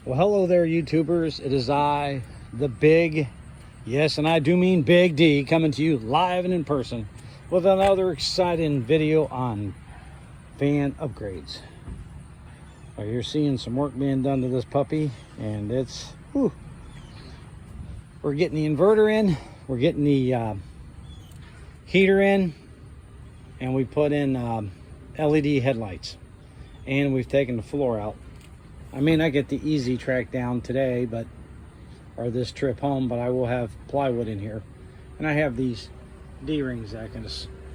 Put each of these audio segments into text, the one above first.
Well, hello there, YouTubers. It is I, the big, yes, and I do mean Big D, coming to you live and in person with another exciting video on fan upgrades. Well, you're seeing some work being done to this puppy, and it's, whew. We're getting the inverter in, we're getting the heater in, and we put in LED headlights, and we've taken the floor out. I may not get the easy track down today, or this trip home, but I will have plywood in here. And I have these D-rings that I can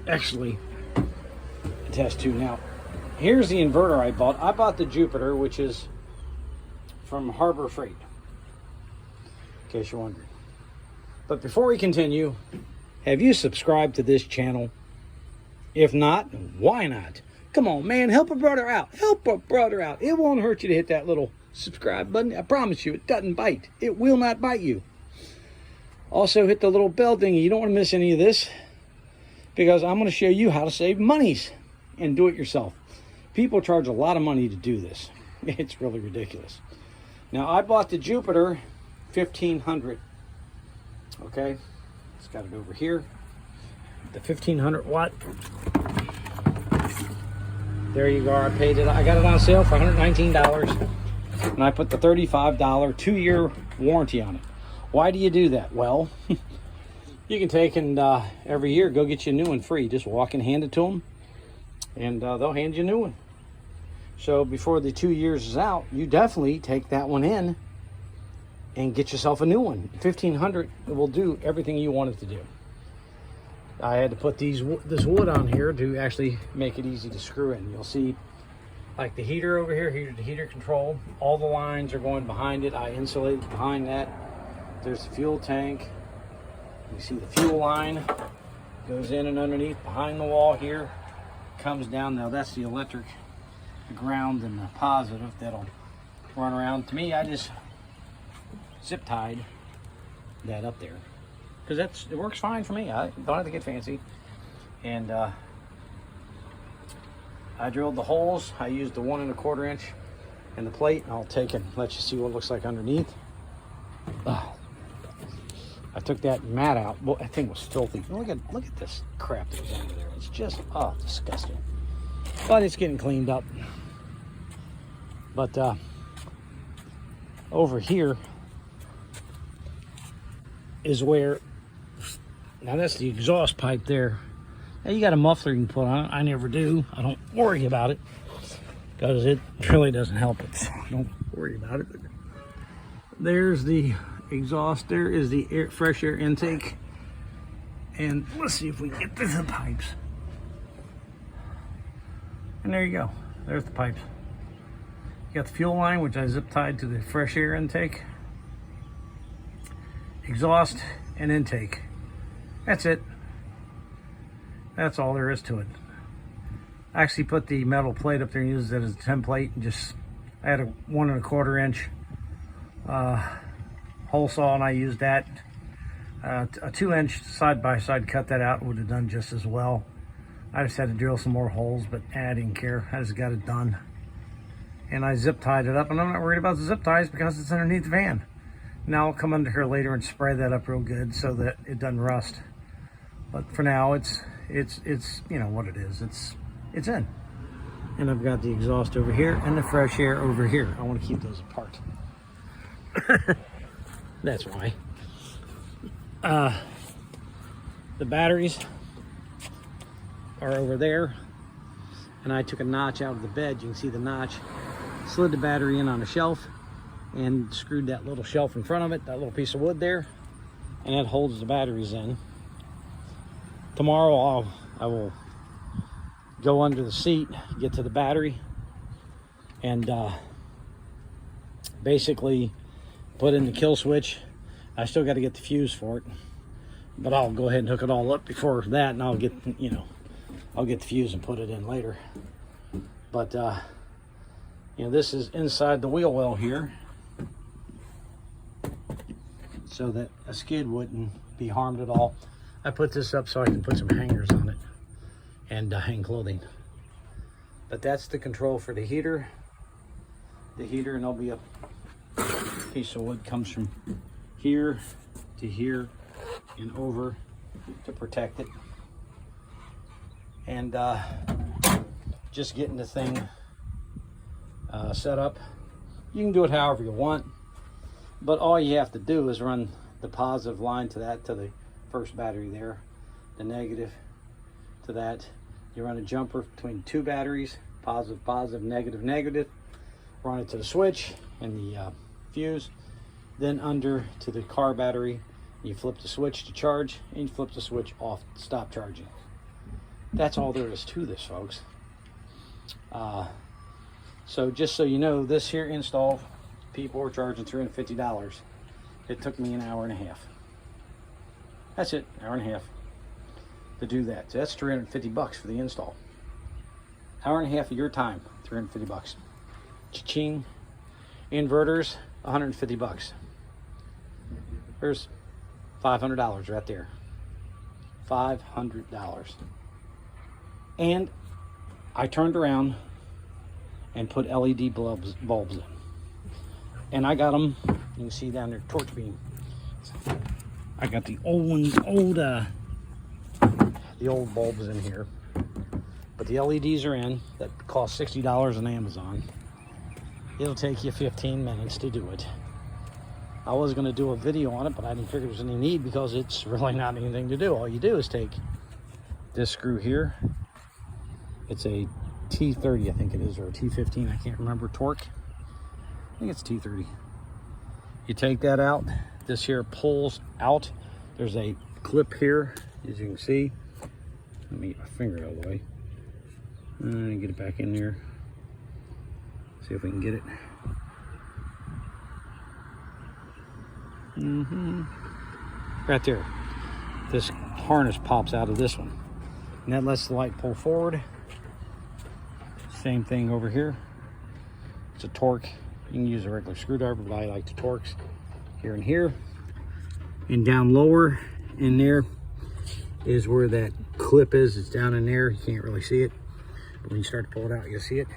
actually attest to. Now, here's the inverter I bought. I bought the Jupiter, which is from Harbor Freight, in case you're wondering. But before we continue, have you subscribed to this channel? If not, why not? Come on, man, help a brother out. Help a brother out. It won't hurt you to hit that little subscribe button. I promise you, it doesn't bite. It will not bite you. Also, hit the little bell thingy. You don't want to miss any of this, because I'm going to show you how to save monies and do it yourself. People charge a lot of money to do this. It's really ridiculous. Now, I bought the Jupiter 1500. Okay, it's got it over here. The 1500 watt. There you go. I paid it. I got it on sale for $119, and I put the $35 2-year warranty on it. Why do you do that? Well, you can take and every year go get you a new one free. Just walk and hand it to them, and they'll hand you a new one. So before the 2 years is out, you definitely take that one in and get yourself a new one. 1500 will do everything you want it to do. I had to put this wood on here to actually make it easy to screw in. You'll see, like the heater over here, heater control, all the lines are going behind it. I insulated behind that. There's the fuel tank. You see the fuel line goes in and underneath behind the wall here, comes down. Now that's the electric, the ground and the positive that'll run around. To me, I just zip tied that up there, because it works fine for me. I don't have to get fancy. And I drilled the holes. I used the 1 1/4 inch and the plate. I'll take and let you see what it looks like underneath. I took that mat out. Well, that thing was filthy. Look at this crap that was under there. It's just disgusting. But it's getting cleaned up. But over here is where, now that's the exhaust pipe there. Now you got a muffler you can put on it. I never do. I don't worry about it, because it really doesn't help it. So don't worry about it. But there's the exhaust. There is the fresh air intake. And let's see if we can get to the pipes. And there you go. There's the pipes. You got the fuel line, which I zip tied to the fresh air intake, exhaust, and intake. That's it. That's all there is to it. I actually put the metal plate up there and used it as a template, and just I had a 1 1/4 inch hole saw, and I used that. A 2-inch side-by-side cut that out would have done just as well. I just had to drill some more holes, but I didn't care. I just got it done. And I zip tied it up, and I'm not worried about the zip ties because it's underneath the van. Now I'll come under here later and spray that up real good so that it doesn't rust. But for now, it's you know what it is. It's in. And I've got the exhaust over here and the fresh air over here. I want to keep those apart. That's why. The batteries are over there, and I took a notch out of the bed. You can see the notch. Slid the battery in on a shelf and screwed that little shelf in front of it, that little piece of wood there, and that holds the batteries in. Tomorrow I will go under the seat, get to the battery, and basically put in the kill switch. I still got to get the fuse for it, but I'll go ahead and hook it all up before that, and I'll get the fuse and put it in later. But this is inside the wheel well here, so that a skid wouldn't be harmed at all. I put this up so I can put some hangers on it and hang clothing. But that's the control for the heater, and there'll be a piece of wood comes from here to here and over to protect it. And just getting the thing set up. You can do it however you want, but all you have to do is run the positive line to the first battery there, the negative to that. You run a jumper between two batteries, positive, positive, negative, negative. Run it to the switch and the fuse, then under to the car battery. You flip the switch to charge, and you flip the switch off to stop charging. That's all there is to this, folks. So just so you know, this here install, people were charging $350. It took me an hour and a half. That's it, hour and a half to do that. So that's $350 for the install. Hour and a half of your time, $350. Cha-ching. Inverters, $150. There's $500 right there. $500. And I turned around and put LED bulbs in. And I got them, you can see down there, torch beam. I got the old ones, the old bulbs in here. But the LEDs are in, that cost $60 on Amazon. It'll take you 15 minutes to do it. I was gonna do a video on it, but I didn't figure there was any need because it's really not anything to do. All you do is take this screw here. It's a T30, I think it is, or a T15, I can't remember, torque. I think it's T30. You take that out, this here pulls out. There's a clip here, as you can see. Let me get my finger out of the way. Get it back in there. See if we can get it. Right there. This harness pops out of this one. And that lets the light pull forward. Same thing over here. It's a torque. You can use a regular screwdriver, but I like the torques here and here. And down lower in there is where that clip is. It's down in there. You can't really see it. But when you start to pull it out, you'll see it.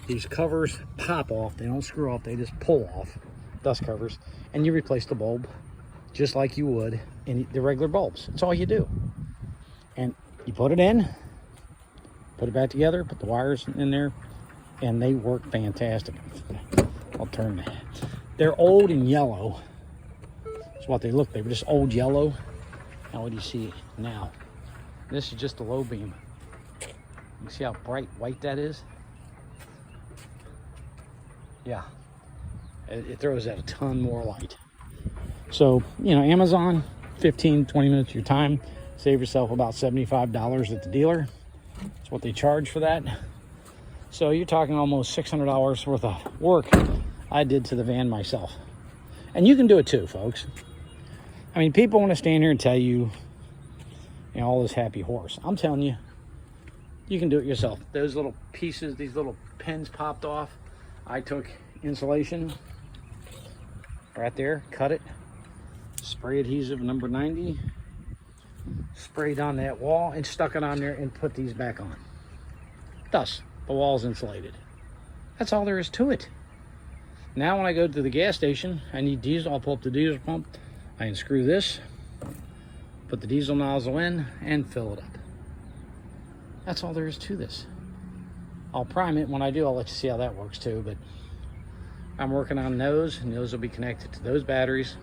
These covers pop off. They don't screw off. They just pull off. Dust covers. And you replace the bulb just like you would in the regular bulbs. That's all you do. And you put it in, put it back together, put the wires in there, and they work fantastic. I'll turn that. They're old and yellow. That's what they look. They were just old yellow. Now what do you see now? This is just a low beam. You see how bright white that is? Yeah. It throws out a ton more light. So, you know, Amazon, 15, 20 minutes of your time. Save yourself about $75 at the dealer. That's what they charge for that. So you're talking almost $600 worth of work I did to the van myself. And you can do it too, folks. I mean, people want to stand here and tell you, you know, all this happy horse. I'm telling you, you can do it yourself. Those little pieces, these little pins popped off. I took insulation right there, cut it, spray adhesive number 90, sprayed on that wall and stuck it on there and put these back on. Thus, the wall's insulated. That's all there is to it. Now when I go to the gas station, I need diesel, I'll pull up the diesel pump, I can screw this, put the diesel nozzle in and fill it up. That's all there is to this. I'll prime it. When I do, I'll let you see how that works too, but I'm working on those, and those will be connected to those batteries.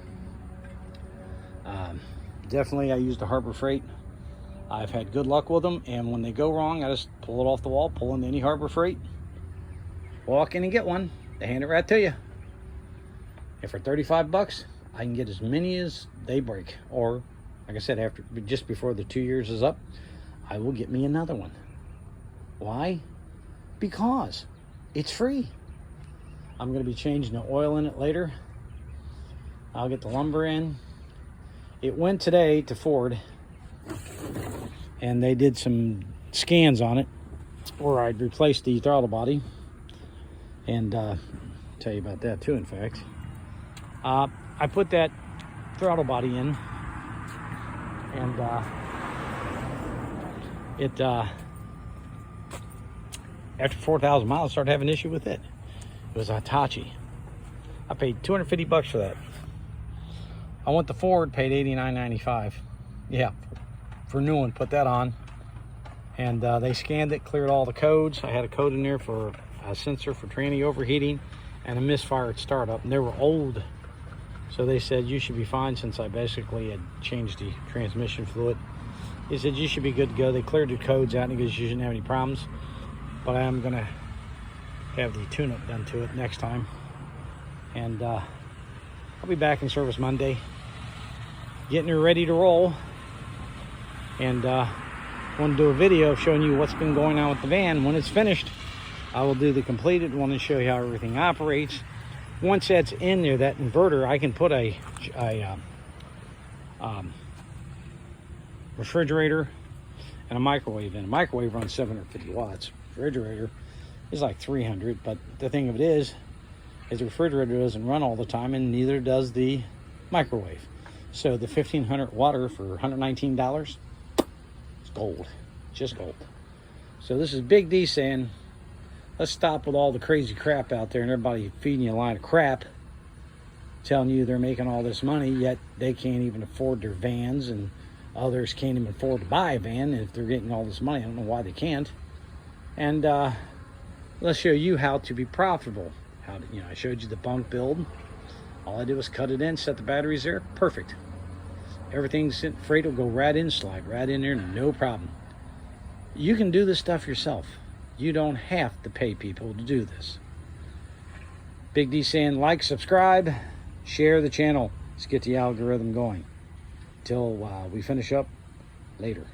Definitely, I used a Harbor Freight. I've had good luck with them, and when they go wrong, I just pull it off the wall, pull in any Harbor Freight, walk in and get one. They hand it right to you. And for 35 bucks, I can get as many as they break. Or, like I said, after just before the 2 years is up, I will get me another one. Why? Because it's free. I'm going to be changing the oil in it later. I'll get the lumber in. It went today to Ford, and they did some scans on it where I'd replaced the throttle body. And I'll tell you about that too, in fact. I put that throttle body in, and after 4,000 miles, I started having an issue with it. It was a Hitachi. I paid $250 for that. I went to Ford, paid $89.95. Yeah, for new one, put that on. And they scanned it, cleared all the codes. I had a code in there for a sensor for tranny overheating and a misfire at startup, and they were old. So they said, you should be fine, since I basically had changed the transmission fluid. He said, you should be good to go. They cleared the codes out, and he goes, you shouldn't have any problems. But I am gonna have the tune-up done to it next time. And I'll be back in service Monday, getting her ready to roll. And want to do a video showing you what's been going on with the van. When it's finished, I will do the completed one and show you how everything operates. Once that's in there, that inverter, I can put a refrigerator and a microwave in. A microwave runs 750 watts. Refrigerator is like 300, but the thing of it is the refrigerator doesn't run all the time, and neither does the microwave. So the 1500 water for $119, it's gold, just gold. So this is Big D saying, let's stop with all the crazy crap out there and everybody feeding you a line of crap, telling you they're making all this money, yet they can't even afford their vans, and others can't even afford to buy a van if they're getting all this money. I don't know why they can't. And let's show you how to be profitable. How to, I showed you the bunk build. All I did was cut it in, set the batteries there, perfect. Everything's in, freight will go right in, slide right in there, no problem. You can do this stuff yourself. You don't have to pay people to do this. Big D saying, like, subscribe, share the channel. Let's get the algorithm going. Till we finish up later.